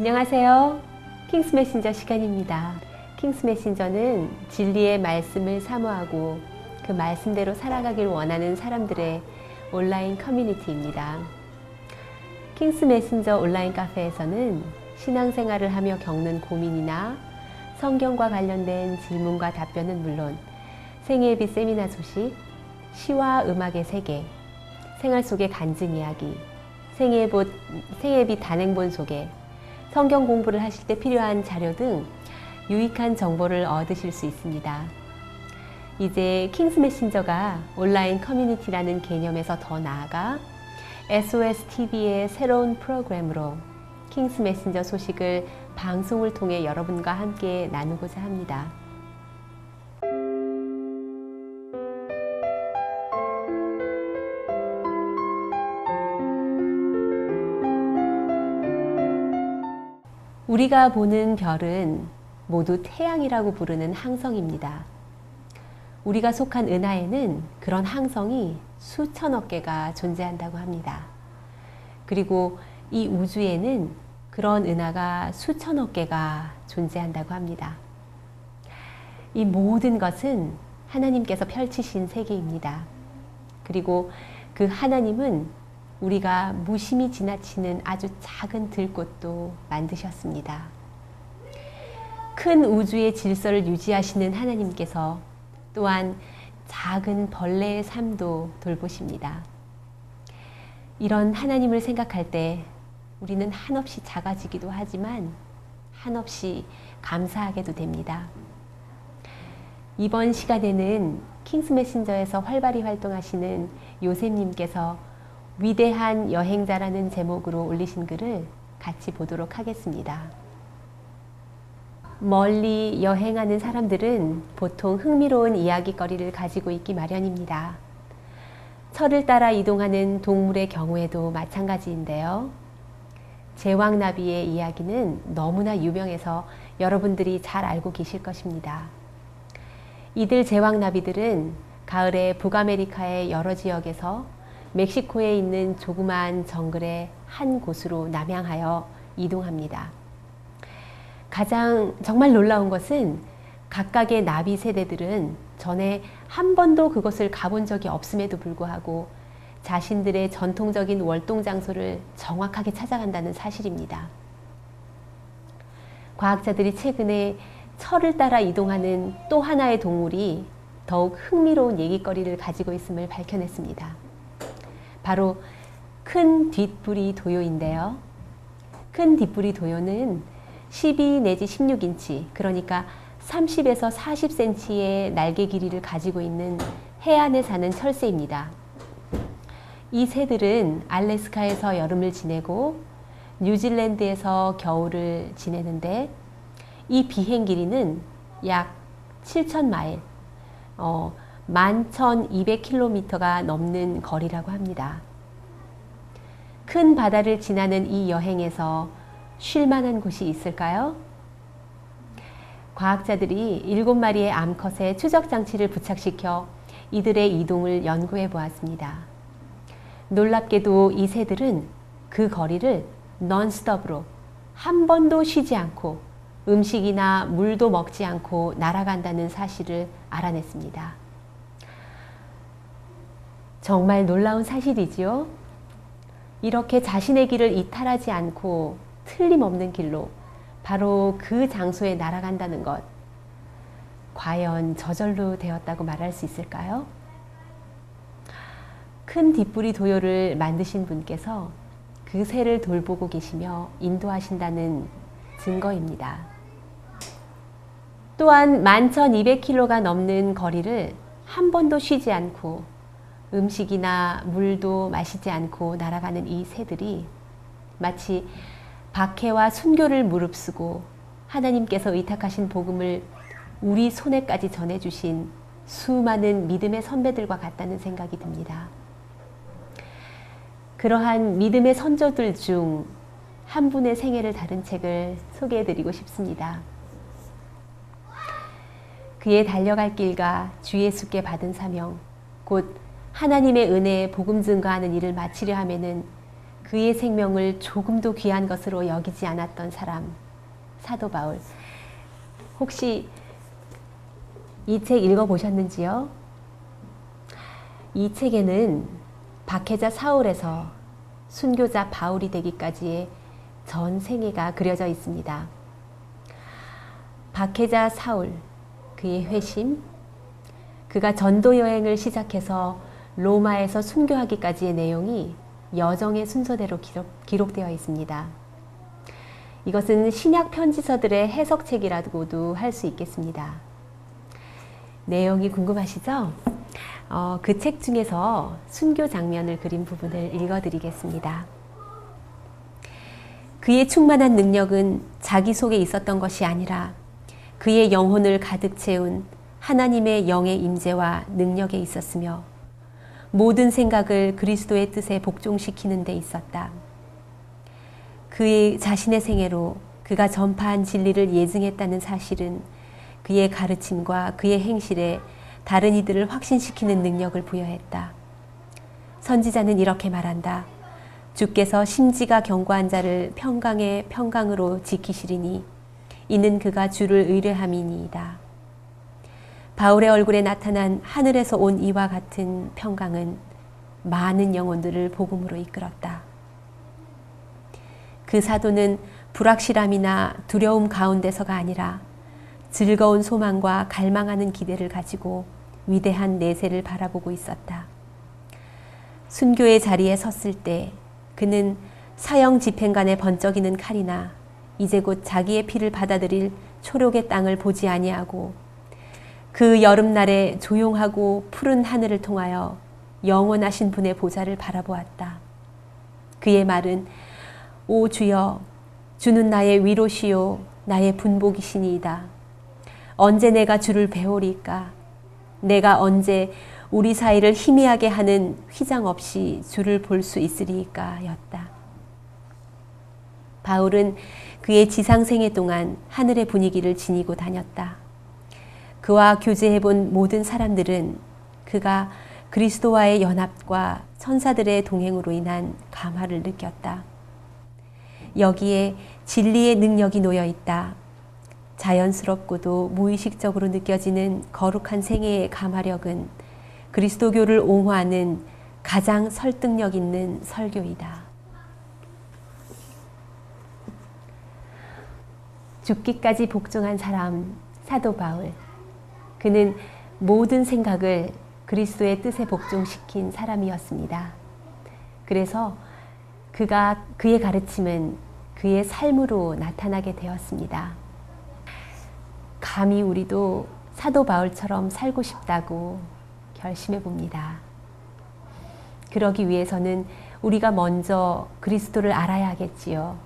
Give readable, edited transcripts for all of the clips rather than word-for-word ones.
안녕하세요. 킹스 메신저 시간입니다. 킹스 메신저는 진리의 말씀을 사모하고 그 말씀대로 살아가길 원하는 사람들의 온라인 커뮤니티입니다. 킹스 메신저 온라인 카페에서는 신앙생활을 하며 겪는 고민이나 성경과 관련된 질문과 답변은 물론 생애예비 세미나 소식, 시와 음악의 세계, 생활 속의 간증 이야기, 생애예비 단행본 소개, 성경 공부를 하실 때 필요한 자료 등 유익한 정보를 얻으실 수 있습니다. 이제 킹스 메신저가 온라인 커뮤니티라는 개념에서 더 나아가 SOSTV의 새로운 프로그램으로 킹스 메신저 소식을 방송을 통해 여러분과 함께 나누고자 합니다. 우리가 보는 별은 모두 태양이라고 부르는 항성입니다. 우리가 속한 은하에는 그런 항성이 수천억 개가 존재한다고 합니다. 그리고 이 우주에는 그런 은하가 수천억 개가 존재한다고 합니다. 이 모든 것은 하나님께서 펼치신 세계입니다. 그리고 그 하나님은 우리가 무심히 지나치는 아주 작은 들꽃도 만드셨습니다. 큰 우주의 질서를 유지하시는 하나님께서 또한 작은 벌레의 삶도 돌보십니다. 이런 하나님을 생각할 때 우리는 한없이 작아지기도 하지만 한없이 감사하게도 됩니다. 이번 시간에는 킹스 메신저에서 활발히 활동하시는 요셉님께서 위대한 여행자라는 제목으로 올리신 글을 같이 보도록 하겠습니다. 멀리 여행하는 사람들은 보통 흥미로운 이야기거리를 가지고 있기 마련입니다. 철을 따라 이동하는 동물의 경우에도 마찬가지인데요. 제왕나비의 이야기는 너무나 유명해서 여러분들이 잘 알고 계실 것입니다. 이들 제왕나비들은 가을에 북아메리카의 여러 지역에서 멕시코에 있는 조그마한 정글의 한 곳으로 남향하여 이동합니다. 가장 정말 놀라운 것은 각각의 나비 세대들은 전에 한 번도 그곳을 가본 적이 없음에도 불구하고 자신들의 전통적인 월동 장소를 정확하게 찾아간다는 사실입니다. 과학자들이 최근에 철을 따라 이동하는 또 하나의 동물이 더욱 흥미로운 얘기거리를 가지고 있음을 밝혀냈습니다. 바로 큰 뒷부리 도요인데요. 큰 뒷부리 도요는 12 내지 16인치, 그러니까 30에서 40cm의 날개 길이를 가지고 있는 해안에 사는 철새입니다. 이 새들은 알래스카에서 여름을 지내고 뉴질랜드에서 겨울을 지내는데 이 비행 길이는 약 7,000마일, 11,200km가 넘는 거리라고 합니다. 큰 바다를 지나는 이 여행에서 쉴 만한 곳이 있을까요? 과학자들이 7마리의 암컷에 추적 장치를 부착시켜 이들의 이동을 연구해 보았습니다. 놀랍게도 이 새들은 그 거리를 넌스톱으로 한 번도 쉬지 않고 음식이나 물도 먹지 않고 날아간다는 사실을 알아냈습니다. 정말 놀라운 사실이지요. 이렇게 자신의 길을 이탈하지 않고 틀림없는 길로 바로 그 장소에 날아간다는 것, 과연 저절로 되었다고 말할 수 있을까요? 큰 뒷부리 도요를 만드신 분께서 그 새를 돌보고 계시며 인도하신다는 증거입니다. 또한 11,200km가 넘는 거리를 한 번도 쉬지 않고 음식이나 물도 마시지 않고 날아가는 이 새들이 마치 박해와 순교를 무릅쓰고 하나님께서 의탁하신 복음을 우리 손에까지 전해주신 수많은 믿음의 선배들과 같다는 생각이 듭니다. 그러한 믿음의 선조들 중 한 분의 생애를 다룬 책을 소개해드리고 싶습니다. 그의 달려갈 길과 주 예수께 받은 사명, 곧 하나님의 은혜에 복음 증거하는 일을 마치려 하면은 그 그의 생명을 조금도 귀한 것으로 여기지 않았던 사람, 사도 바울. 혹시 이 책 읽어보셨는지요? 이 책에는 박해자 사울에서 순교자 바울이 되기까지의 전 생애가 그려져 있습니다. 박해자 사울, 그의 회심, 그가 전도 여행을 시작해서 로마에서 순교하기까지의 내용이 여정의 순서대로 기록되어 있습니다. 이것은 신약 편지서들의 해석책이라고도 할 수 있겠습니다. 내용이 궁금하시죠? 그 책 중에서 순교 장면을 그린 부분을 읽어드리겠습니다. 그의 충만한 능력은 자기 속에 있었던 것이 아니라 그의 영혼을 가득 채운 하나님의 영의 임재와 능력에 있었으며 모든 생각을 그리스도의 뜻에 복종시키는 데 있었다. 그의 자신의 생애로 그가 전파한 진리를 예증했다는 사실은 그의 가르침과 그의 행실에 다른 이들을 확신시키는 능력을 부여했다. 선지자는 이렇게 말한다. 주께서 심지가 견고한 자를 평강의 평강으로 지키시리니 이는 그가 주를 의뢰함이니이다. 바울의 얼굴에 나타난 하늘에서 온 이와 같은 평강은 많은 영혼들을 복음으로 이끌었다. 그 사도는 불확실함이나 두려움 가운데서가 아니라 즐거운 소망과 갈망하는 기대를 가지고 위대한 내세를 바라보고 있었다. 순교의 자리에 섰을 때 그는 사형 집행관의 번쩍이는 칼이나 이제 곧 자기의 피를 받아들일 초록의 땅을 보지 아니하고 그 여름날의 조용하고 푸른 하늘을 통하여 영원하신 분의 보좌를 바라보았다. 그의 말은 오 주여 주는 나의 위로시요 나의 분복이시니이다. 언제 내가 주를 배우리까? 내가 언제 우리 사이를 희미하게 하는 휘장 없이 주를 볼 수 있으리까? 였다. 바울은 그의 지상생애 동안 하늘의 분위기를 지니고 다녔다. 그와 교제해본 모든 사람들은 그가 그리스도와의 연합과 천사들의 동행으로 인한 감화를 느꼈다. 여기에 진리의 능력이 놓여 있다. 자연스럽고도 무의식적으로 느껴지는 거룩한 생애의 감화력은 그리스도교를 옹호하는 가장 설득력 있는 설교이다. 죽기까지 복종한 사람, 사도 바울. 그는 모든 생각을 그리스도의 뜻에 복종시킨 사람이었습니다. 그래서 그의 가르침은 그의 삶으로 나타나게 되었습니다. 감히 우리도 사도 바울처럼 살고 싶다고 결심해 봅니다. 그러기 위해서는 우리가 먼저 그리스도를 알아야 하겠지요.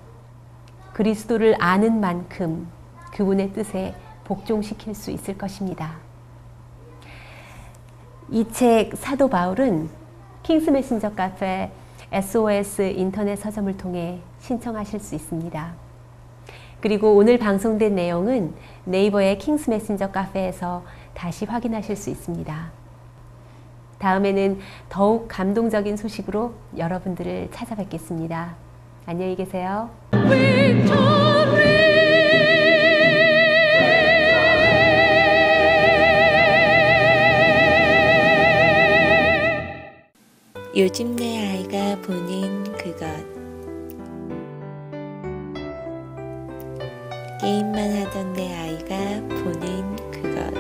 그리스도를 아는 만큼 그분의 뜻에 복종시킬 수 있을 것입니다. 이 책 사도 바울은 킹스 메신저 카페 SOS 인터넷 서점을 통해 신청하실 수 있습니다. 그리고 오늘 방송된 내용은 네이버의 킹스 메신저 카페에서 다시 확인하실 수 있습니다. 다음에는 더욱 감동적인 소식으로 여러분들을 찾아뵙겠습니다. 안녕히 계세요. 요즘 내 아이가 보는 그것. 게임만 하던 내 아이가 보는 그것.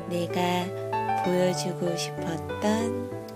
내가 보여주고 싶었던